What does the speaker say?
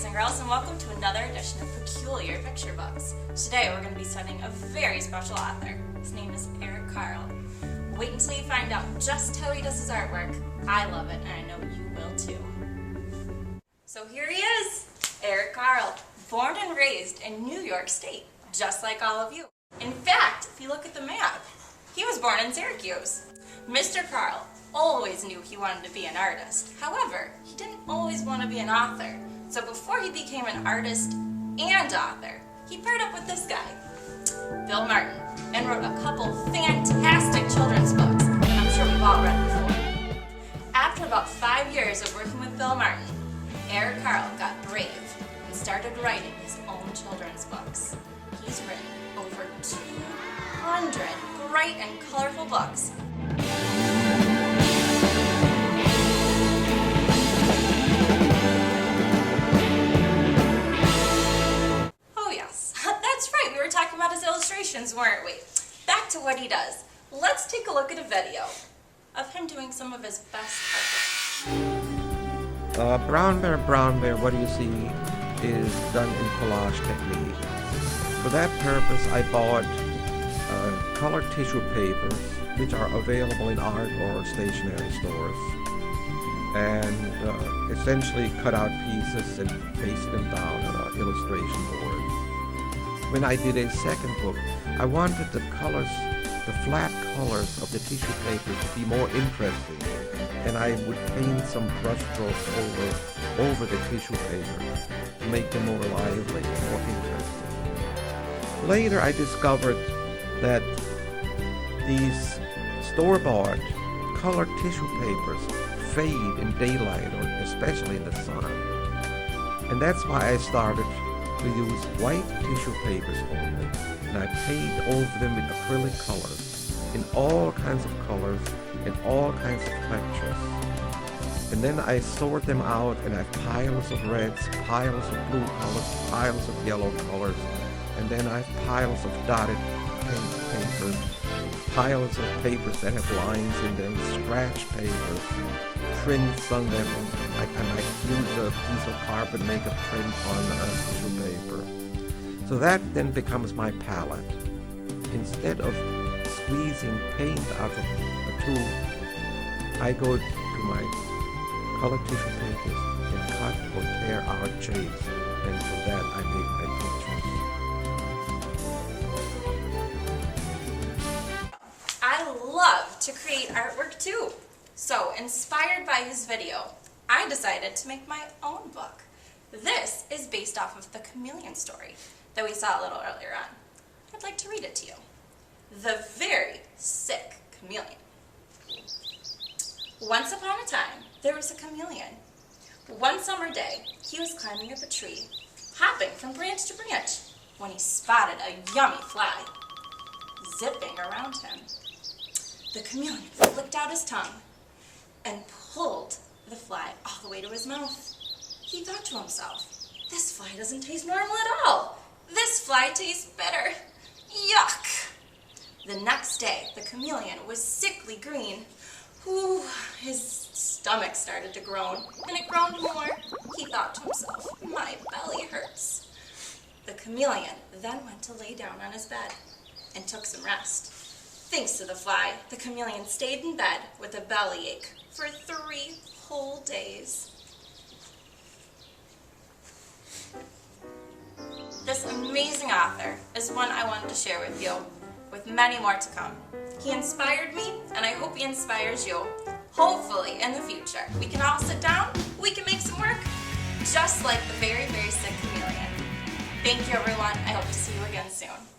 and girls, and welcome to another edition of Peculiar Picture Books. Today we're going to be studying a very special author. His name is Carle. Wait until you find out just how he does his artwork. I love it, and I know you will too. So here he is, Carle, born and raised in New York State, just like all of you. In fact, if you look at the map, he was born in Syracuse. Mr. Carle always knew he wanted to be an artist. However, he didn't always want to be an author. So before he became an artist and author, he paired up with this guy, Bill Martin, and wrote a couple fantastic children's books that I'm sure we've all read before. After about 5 years of working with Bill Martin, Carle got brave and started writing his own children's books. He's written over 200 bright and colorful books. Talking about his illustrations, weren't we? Back to what he does. Let's take a look at a video of him doing some of his best artwork. Brown Bear, what you see is done in collage technique. For that purpose, I bought colored tissue papers, which are available in art or stationery stores, and essentially cut out pieces and paste them down on an illustration board. When I did a second book, I wanted the colors, the flat colors of the tissue paper to be more interesting, and I would paint some brush strokes over the tissue paper to make them more lively and more interesting. Later I discovered that these store-bought colored tissue papers fade in daylight, or especially in the sun. And that's why I started to use white tissue papers only, and I paint over them with acrylic colors in all kinds of colors and all kinds of textures. And then I sort them out, and I have piles of reds, piles of blue colors, piles of yellow colors, and then I have piles of dotted papers, piles of papers that have lines in them, scratch papers, prints on them. I might use a piece of carpet, make a print on tissue paper. So that then becomes my palette. Instead of squeezing paint out of a tube, I go to my colored tissue papers and cut or tear out shapes, and from that I make my pictures. I love to create artwork too. So, inspired by his video, I decided to make my own book. This is based off of the chameleon story that we saw a little earlier on. I'd like to read it to you. The Very Sick Chameleon. Once upon a time, there was a chameleon. One summer day, he was climbing up a tree, hopping from branch to branch, when he spotted a yummy fly zipping around him. The chameleon flicked out his tongue and pulled the fly all the way to his mouth. He thought to himself, this fly doesn't taste normal at all. This fly tastes bitter. Yuck! The next day, the chameleon was sickly green. Ooh, his stomach started to groan, and it groaned more. He thought to himself, my belly hurts. The chameleon then went to lay down on his bed and took some rest. Thanks to the fly, the chameleon stayed in bed with a bellyache for 3 whole days. This amazing author is one I wanted to share with you, with many more to come. He inspired me, and I hope he inspires you. Hopefully, in the future, we can all sit down, we can make some work, just like the Very, Very Sick Chameleon. Thank you, everyone. I hope to see you again soon.